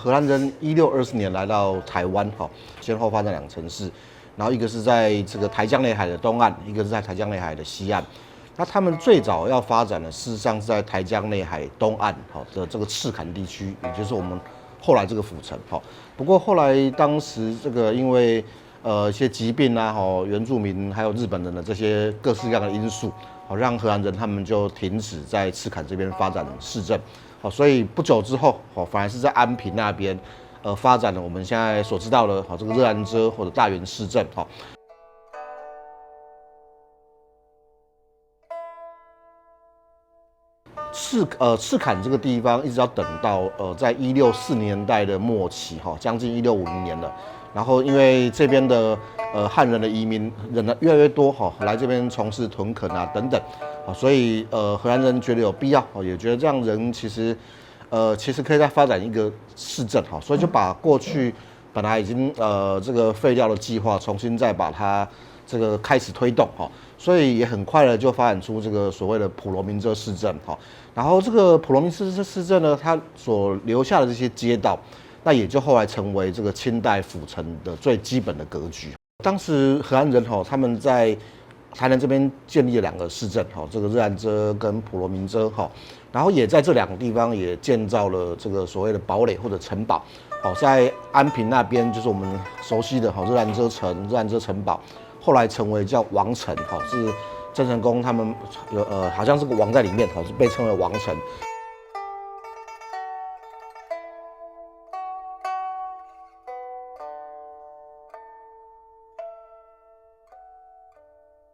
荷兰人1620年来到台湾，先后发展2个城市，然后一个是在这个台江内海的东岸，一个是在台江内海的西岸。那他们最早要发展的，事实上是在台江内海东岸的这个赤坎地区，也就是我们后来这个府城。不过后来当时这个因为一些疾病啊，原住民还有日本人的这些各式各样的因素，让荷兰人他们就停止在赤坎这边发展市政。所以不久之后，反而是在安平那边，发展了我们现在所知道的，这个热兰遮或者大园市政。赤坎这个地方，一直要等到在1640年代的末期，将近1650年了。然后因为这边的汉人的移民人呢越来越多，来这边从事屯垦啊等等，所以荷兰人觉得有必要，也觉得这样人其实可以再发展一个市政，所以就把过去本来已经这个废掉的计划，重新再把它这个开始推动，所以也很快的就发展出这个所谓的普罗民遮市政，然后这个普罗民遮市政呢，它所留下的这些街道，那也就后来成为这个清代府城的最基本的格局。当时荷兰人他们在台南这边建立了2个市镇，这个热兰遮跟普罗民遮，然后也在这2个地方也建造了这个所谓的堡垒或者城堡。在安平那边就是我们熟悉的热兰遮城、热兰遮城堡，后来成为叫王城，是郑成功他们有好像是个王在里面，是被称为王城。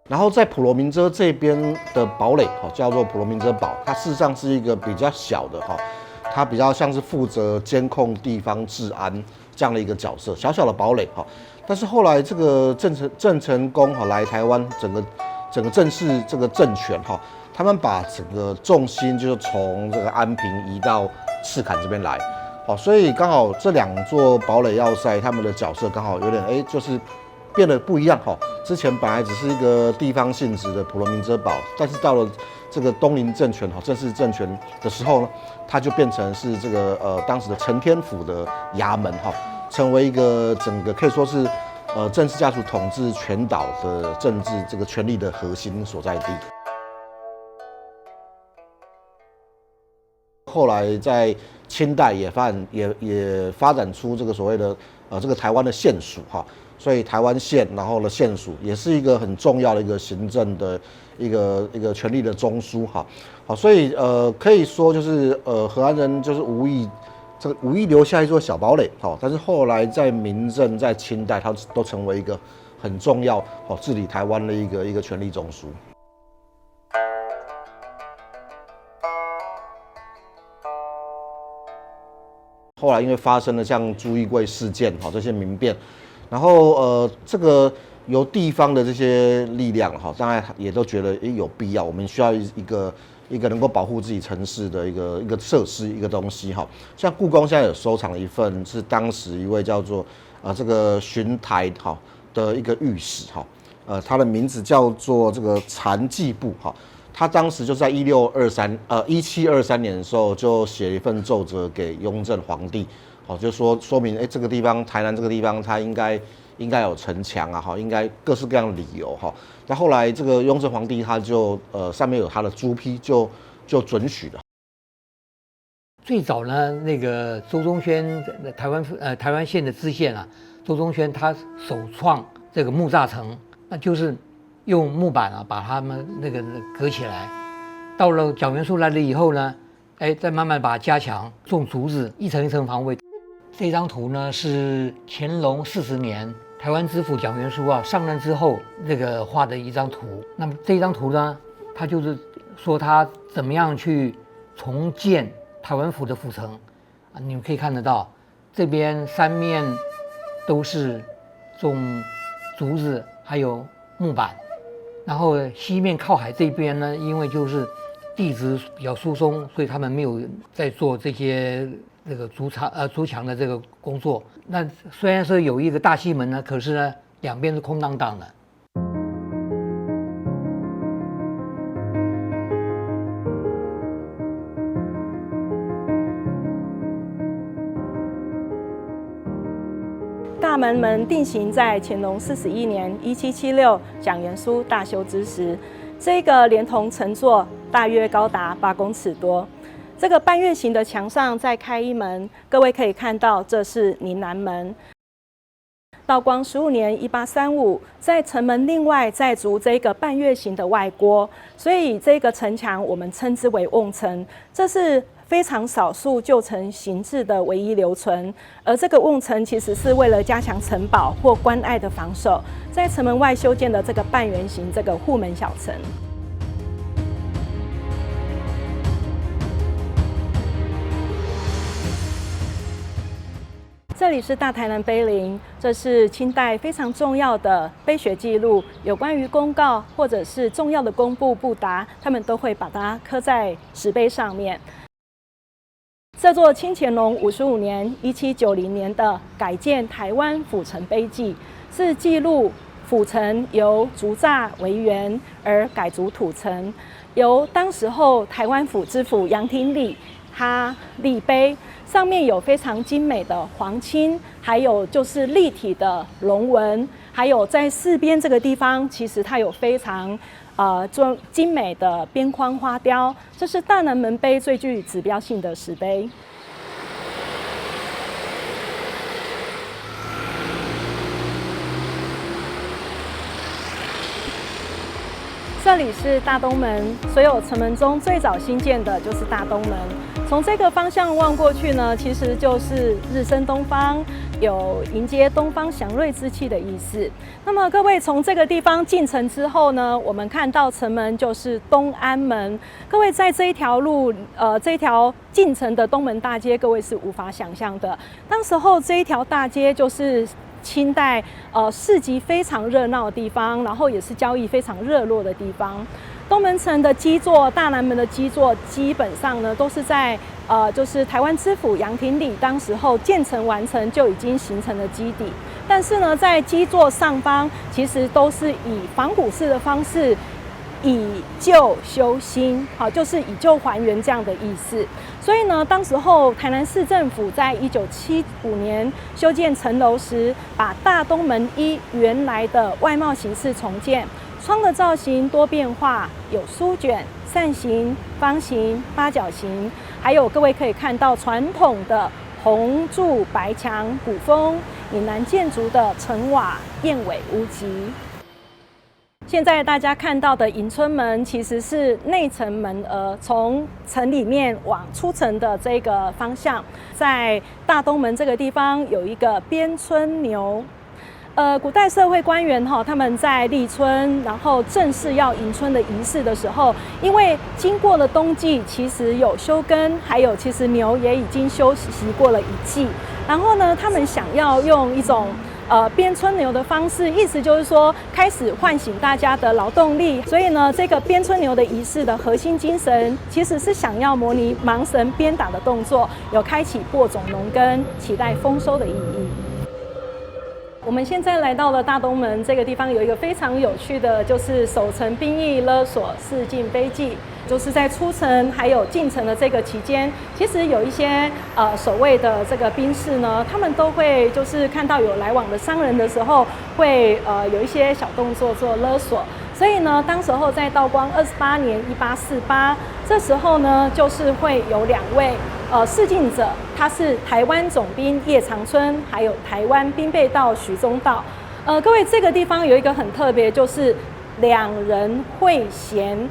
然后在普罗民遮这边的堡垒，叫做普罗民遮堡，它事实上是一个比较小的，它比较像是负责监控地方治安这样的一个角色，小小的堡垒。但是后来这个郑成功来台湾，整个正式这个政权，他们把整个重心就是从这个安平移到赤坎这边来，所以刚好这2座堡垒要塞，他们的角色刚好有点就是变得不一样。之前本来只是一个地方性质的普罗民遮堡，但是到了这个东林政权正式政权的时候呢，它就变成是这个当时的承天府的衙门，成为一个整个可以说是郑氏家族统治全岛的政治这个权力的核心所在地。后来在清代也发展出这个所谓的这个台湾的县署，所以台湾县，然后呢县署也是一个很重要的一个行政的一个权力的中枢，所以可以说就是荷兰人就是无意留下一座小堡垒，但是后来在明政在清代，它都成为一个很重要治理台湾的一个权力中枢。后来因为发生了像朱义贵事件这些民变，然后这个由地方的这些力量当然也都觉得有必要，我们需要一个能够保护自己城市的一个设施一个东西像故宫现在有收藏了一份是当时一位叫做这个巡台的一个御史他的名字叫做这个残纪部他当时就在1723年的时候就写了一份奏折给雍正皇帝，就说明这个地方台南这个地方它应该有城墙啊，应该各式各样的理由那后来这个雍正皇帝他就上面有他的朱批就准许了。最早呢，那个周宗宣台湾县的知县啊，周宗宣他首创这个木栅城，那就是用木板把它们那个隔起来。到了蒋元枢来了以后呢，再慢慢把它加强，种竹子，一层一层防卫。这张图呢是乾隆40年台湾知府蒋元枢上任之后这个画的一张图。那么这张图呢，他就是说他怎么样去重建台湾府的府城你们可以看得到，这边3面都是种竹子还有木板。然后西面靠海这边呢，因为就是地质比较疏松，所以他们没有在做这些这个筑墙的这个工作。那虽然说有一个大西门呢，可是呢2边是空荡荡的。大门门定型在乾隆41年1776蒋元枢大修之时，这个连同城座大约高达8公尺多。这个半月形的墙上再开一门，各位可以看到这是宁南门。道光15年1835，在城门另外再筑这个半月形的外郭，所以这个城墙我们称之为瓮城，这是非常少数旧城形制的唯一留存。而这个瓮城其实是为了加强城堡或关隘的防守，在城门外修建的这个半圆形这个护门小城。这里是大台南碑林，这是清代非常重要的碑学记录，有关于公告或者是重要的公布布达，他们都会把它刻在石碑上面。这座清乾隆55年1790年的改建台湾府城碑记，是记录府城由竹栅为原而改筑土城，由当时候台湾府知府杨廷礼他立碑，上面有非常精美的黄青，还有就是立体的龙纹，还有在四边这个地方，其实它有非常精美的边框花雕，这是大南门碑最具指标性的石碑。这里是大东门，所有城门中最早兴建的就是大东门。从这个方向望过去呢，其实就是日升东方，有迎接东方祥瑞之气的意思。那么各位从这个地方进城之后呢，我们看到城门就是东安门。各位在这一条路，这一条进城的东门大街，各位是无法想象的。当时候这一条大街就是清代市集非常热闹的地方，然后也是交易非常热络的地方。东门城的基座、大南门的基座，基本上呢都是在就是台湾知府杨廷礼当时候建成完成就已经形成的基底。但是呢，在基座上方其实都是以仿古式的方式，以旧修新，好，就是以旧还原这样的意思。所以呢，当时候台南市政府在1975年修建城楼时，把大东门依原来的外貌形式重建。窗的造型多变化，有书卷、扇形、方形、八角形，还有各位可以看到传统的红柱白墙古风闽南建筑的城瓦燕尾屋脊。现在大家看到的迎春门其实是内城门额，从城里面往出城的这个方向，在大东门这个地方有一个边春牛。古代社会官员他们在立春，然后正式要迎春的仪式的时候，因为经过了冬季，其实有休耕，还有其实牛也已经休息过了一季，然后呢，他们想要用一种鞭春牛的方式，意思就是说开始唤醒大家的劳动力。所以呢，这个鞭春牛的仪式的核心精神，其实是想要模拟盲绳鞭打的动作，有开启播种农耕、期待丰收的意义。我们现在来到了大东门这个地方，有一个非常有趣的，就是守城兵役勒索四进碑记。就是在出城还有进城的这个期间，其实有一些守卫的这个兵士呢，他们都会就是看到有来往的商人的时候，会有一些小动作做勒索。所以呢，当时候在道光28年1848，这时候呢，就是会有2位示进者，他是台湾总兵叶长春，还有台湾兵备道徐宗道。各位这个地方有一个很特别，就是2人会衔。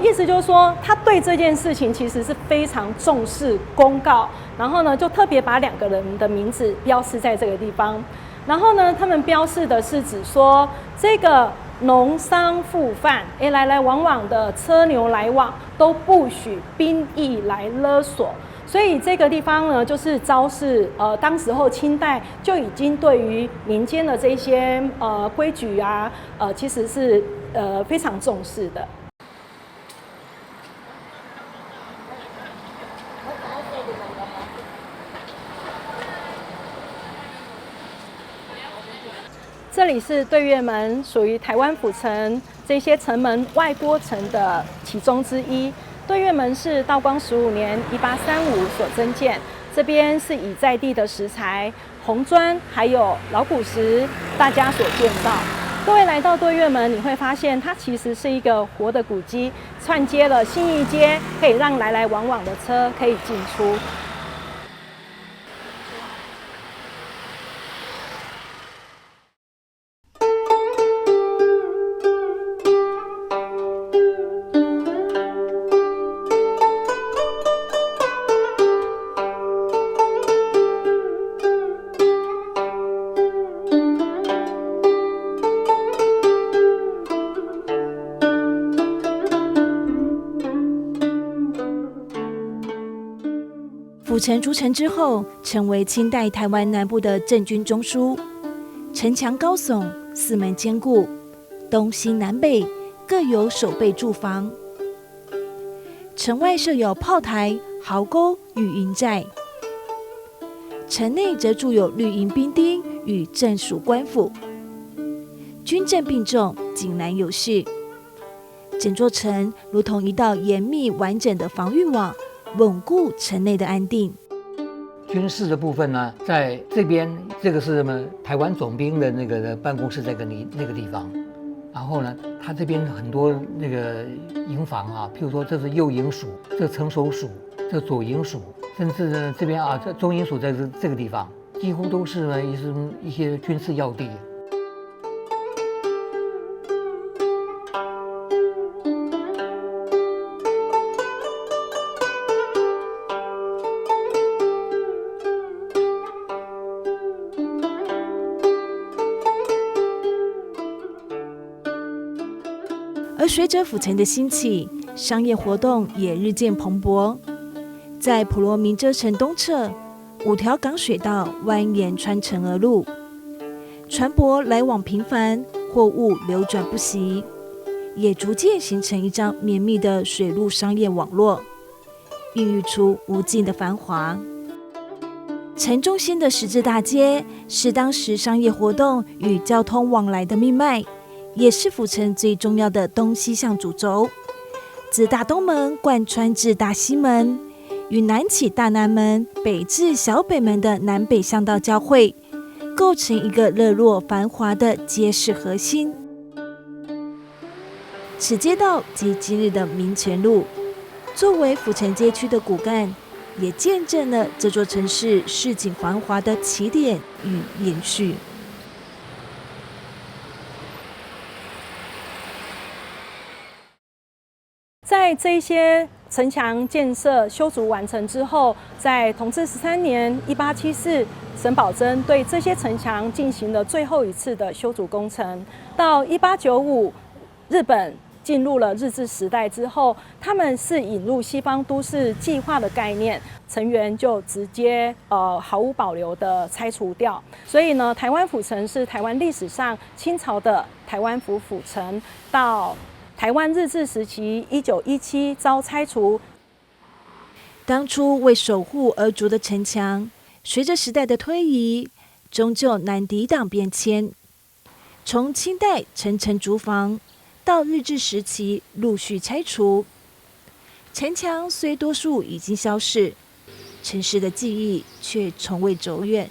意思就是说，他对这件事情其实是非常重视公告，然后呢，就特别把2个人的名字标示在这个地方。然后呢，他们标示的是指说，这个农商富贩，来来往往的车牛来往，都不许兵役来勒索。所以这个地方呢，就是昭示当时候清代就已经对于民间的这些规矩啊，其实是非常重视的。这里是对月门，属于台湾府城这些城门外郭城的其中之一。对月门是道光15年1835所增建，这边是以在地的石材红砖还有老古石大家所建造。各位来到对院门，你会发现它其实是一个活的古迹，串接了信义街，可以让来来往往的车可以进出。府城筑城之后，成为清代台湾南部的镇军中枢。城墙高耸，四门坚固，东西南北各有守备驻防。城外设有炮台、壕沟与营寨，城内则驻有绿营兵丁与镇属官府，军阵并重，井栏有序。整座城如同一道严密完整的防御网，稳固城内的安定。军事的部分呢，在这边，这个是台湾总兵的那个办公室，在那个地方。然后呢，它这边很多那个营房啊，譬如说这是右营署，这城守署，这左营署，甚至呢这边啊，这中营署在这个地方，几乎都是呢一些军事要地。而随着府城的兴起，商业活动也日渐蓬勃。在普罗民遮城东侧，5条港水道蜿蜒穿城而入，船舶来往频繁，货物流转不息，也逐渐形成一张绵密的水陆商业网络，孕育出无尽的繁华。城中心的十字大街是当时商业活动与交通往来的命脉，也是府城最重要的东西向主轴，自大东门贯穿至大西门，与南起大南门、北至小北门的南北向道交汇，构成一个热络繁华的街市核心。此街道及今日的民权路，作为府城街区的骨干，也见证了这座城市市井繁华的起点与延续。在这些城墙建设修筑完成之后，在同治13年1874，沈葆桢对这些城墙进行了最后一次的修筑工程。到1895，日本进入了日治时代之后，他们是引入西方都市计划的概念，城垣就直接毫无保留的拆除掉。所以呢，台湾府城是台湾历史上清朝的台湾府府城，到台湾日治时期1917遭拆除。当初为守护而筑的城墙，随着时代的推移，终究难抵挡变迁。从清代层层筑防，到日治时期陆续拆除，城墙虽多数已经消逝，城市的记忆却从未走远。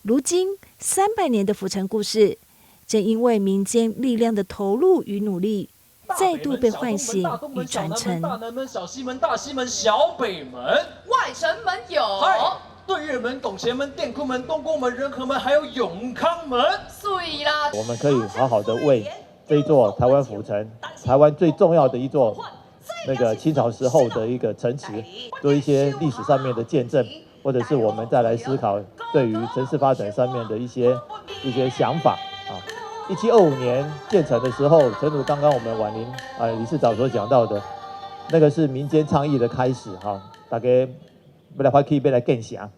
如今300年的府城故事，正因为民间力量的投入与努力，再度被唤醒与传承。大南门、小西门、大西门、小北门、外城门有，对月门、拱前门、电窟门、东宫门、仁和门，还有永康门。碎啦！我们可以好好的为这一座台湾府城，台湾最重要的一座那个清朝时候的一个城池，做一些历史上面的见证，或者是我们再来思考对于城市发展上面的一些想法啊。1725年建成的时候，正如刚刚我们婉玲理事长所讲到的，那个是民间倡议的开始哈，大家要来发起要来建城。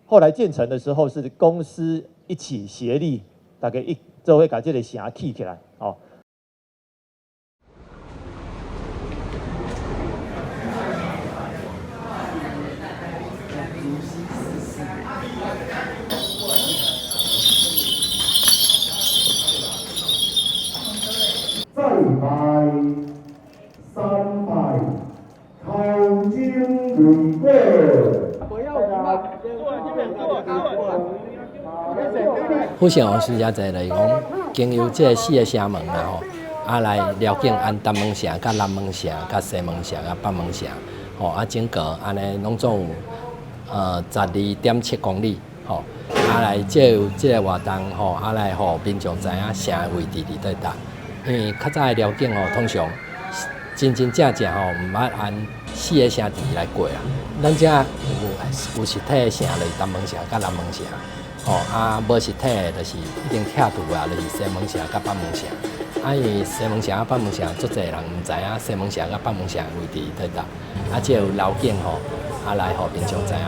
后来建成的时候是公司一起协力，大家做伙把这个城起起来哦。再拜3拜，头前累过。不要急嘛。府城王师遮侪就是讲，经由这4个城门啦吼，来了解安东门城、甲南门城、甲西门城、甲北门城，整个安尼拢总有12.7公里，来借由这个活动来互民众知影城的位置伫倒搭。因为较早的了解通常真正毋捌按4个城市来过啊。咱遮有实体的城，就是东门城甲南门城。无实体的，就是一定拆除啊，就是西门城甲北门城。因为西门城甲北门城，足侪人毋知影西门城甲北门城的位置在倒，只有留景来互民众知影。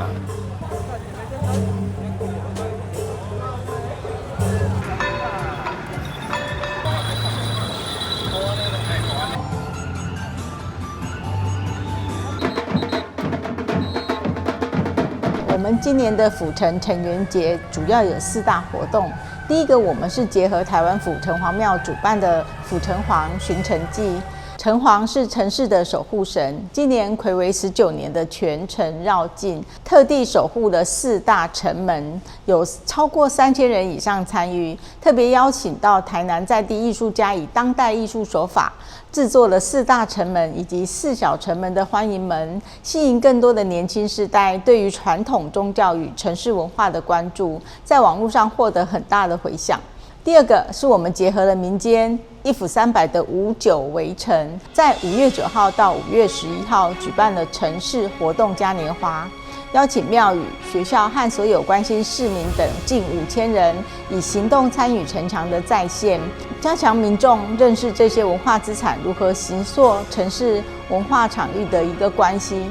我们今年的府城城元节主要有4大活动。第一个，我们是结合台湾府城隍庙主办的府城隍巡城祭。城隍是城市的守护神，今年睽违19年的全城绕境，特地守护了4大城门，有超过3000人以上参与。特别邀请到台南在地艺术家，以当代艺术手法制作了4大城门以及4小城门的欢迎门，吸引更多的年轻世代对于传统宗教与城市文化的关注，在网络上获得很大的回响。第二个是我们结合了民间1府300的5.9围城，在5月9号到5月11号举办了城市活动嘉年华，邀请庙宇、学校和所有关心市民等近5000人，以行动参与城墙的再现，加强民众认识这些文化资产如何形塑城市文化场域的一个关系。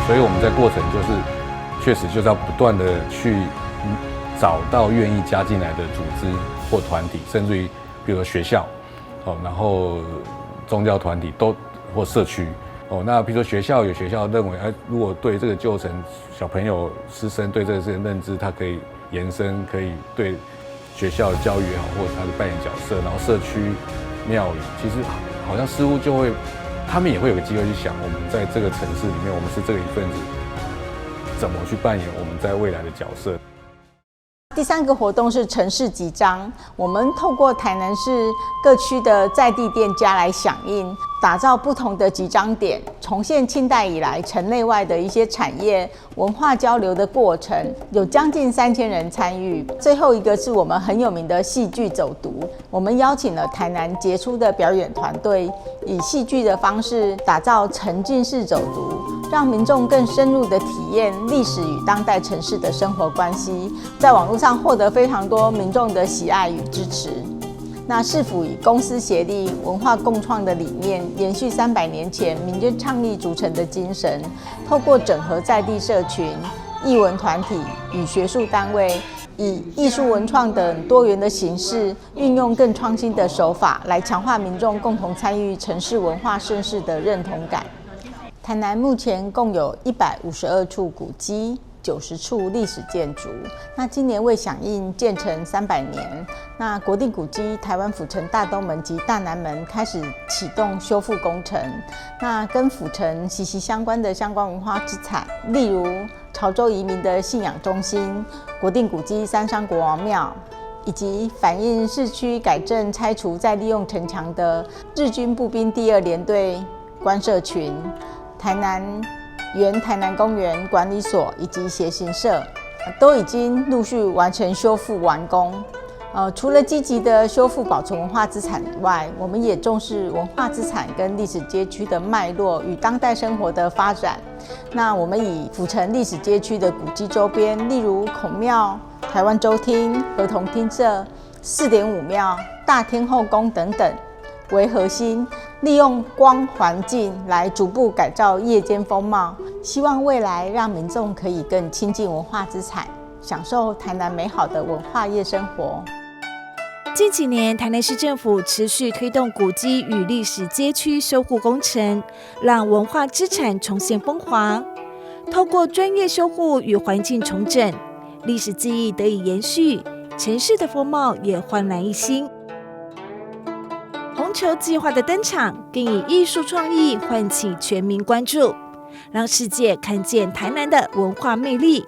所以我们在过程确实就是要不断的去找到愿意加进来的组织或团体，甚至于比如说学校，然后宗教团体或社区，那比如说学校有学校认为，如果对这个旧城小朋友师生对这个事情认知，他可以延伸，可以对学校的教育也好，或者他的扮演角色，然后社区庙宇，其实好像似乎就会。他们也会有个机会去想，我们在这个城市里面，我们是这个一份子，怎么去扮演我们在未来的角色。第3个活动是城市集章，我们透过台南市各区的在地店家来响应，打造不同的集章点，重现清代以来城内外的一些产业文化交流的过程，有将近3000人参与。最后一个是我们很有名的戏剧走读，我们邀请了台南杰出的表演团队，以戏剧的方式打造沉浸式走读，让民众更深入的体验历史与当代城市的生活关系，在网络上获得非常多民众的喜爱与支持。那市府以公私协力、文化共创的理念，延续300年前民间倡议组成的精神，透过整合在地社群、艺文团体与学术单位，以艺术文创等多元的形式，运用更创新的手法，来强化民众共同参与城市文化盛事的认同感。台南目前共有152处古迹，90处历史建筑。那今年为响应建成300年，那国定古迹台湾府城大东门及大南门开始启动修复工程。那跟府城息息相关的相关文化资产，例如潮州移民的信仰中心、国定古迹三山国王庙，以及反映市区改正拆除再利用城墙的日军步兵第2联队官舍群、台南公园管理所以及协行社都已经陆续完成修复完工。除了积极的修复保存文化资产以外，我们也重视文化资产跟历史街区的脉络与当代生活的发展。那我们以府城历史街区的古迹周边，例如孔庙、台湾州厅、合同厅舍、4.5庙、大天后宫等等为核心，利用光环境来逐步改造夜间风貌，希望未来让民众可以更亲近文化资产，享受台南美好的文化夜生活。近几年，台南市政府持续推动古迹与历史街区修护工程，让文化资产重现风华。透过专业修护与环境重整，历史记忆得以延续，城市的风貌也焕然一新。红球计划的登场，更以艺术创意唤起全民关注，让世界看见台南的文化魅力。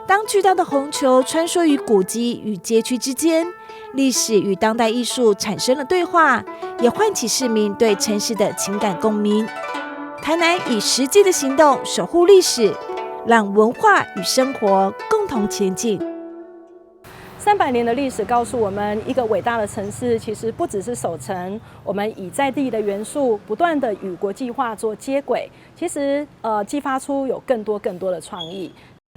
当巨大的红球穿梭于古迹与街区之间，历史与当代艺术产生了对话，也唤起市民对城市的情感共鸣。台南以实际的行动守护历史，让文化与生活共同前进。300年的历史告诉我们，一个伟大的城市其实不只是守城，我们以在地的元素不断的与国际化做接轨，其实激发出有更多的创意。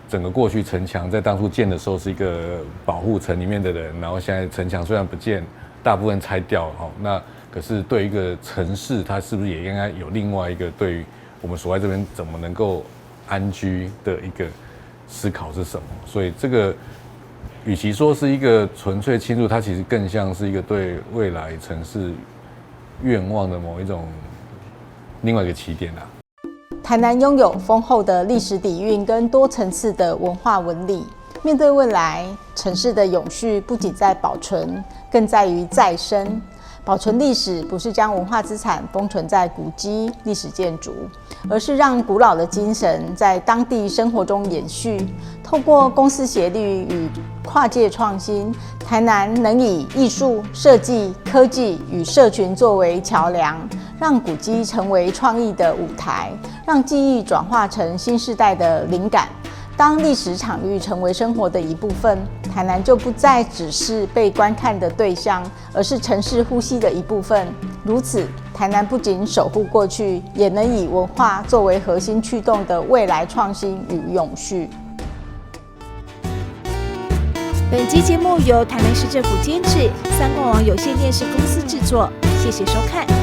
整个过去城墙在当初建的时候是一个保护城里面的人，然后现在城墙虽然不见，大部分拆掉了，那可是对一个城市，它是不是也应该有另外一个对于我们所在这边怎么能够安居的一个思考是什么？所以这个与其说是一个纯粹庆祝，它其实更像是一个对未来城市愿望的某一种另外一个起点啦。台南拥有丰厚的历史底蕴跟多层次的文化纹理。面对未来，城市的永续不仅在保存，更在于再生。保存历史不是将文化资产封存在古迹、历史建筑，而是让古老的精神在当地生活中延续。透过公私协力与跨界创新，台南能以艺术、设计、科技与社群作为桥梁，让古迹成为创意的舞台，让记忆转化成新世代的灵感。当历史场域成为生活的一部分，台南就不再只是被观看的对象，而是城市呼吸的一部分。如此，台南不仅守护过去，也能以文化作为核心驱动的未来创新与永续。本期节目由台南市政府监制，3冠网有线电视公司制作，谢谢收看。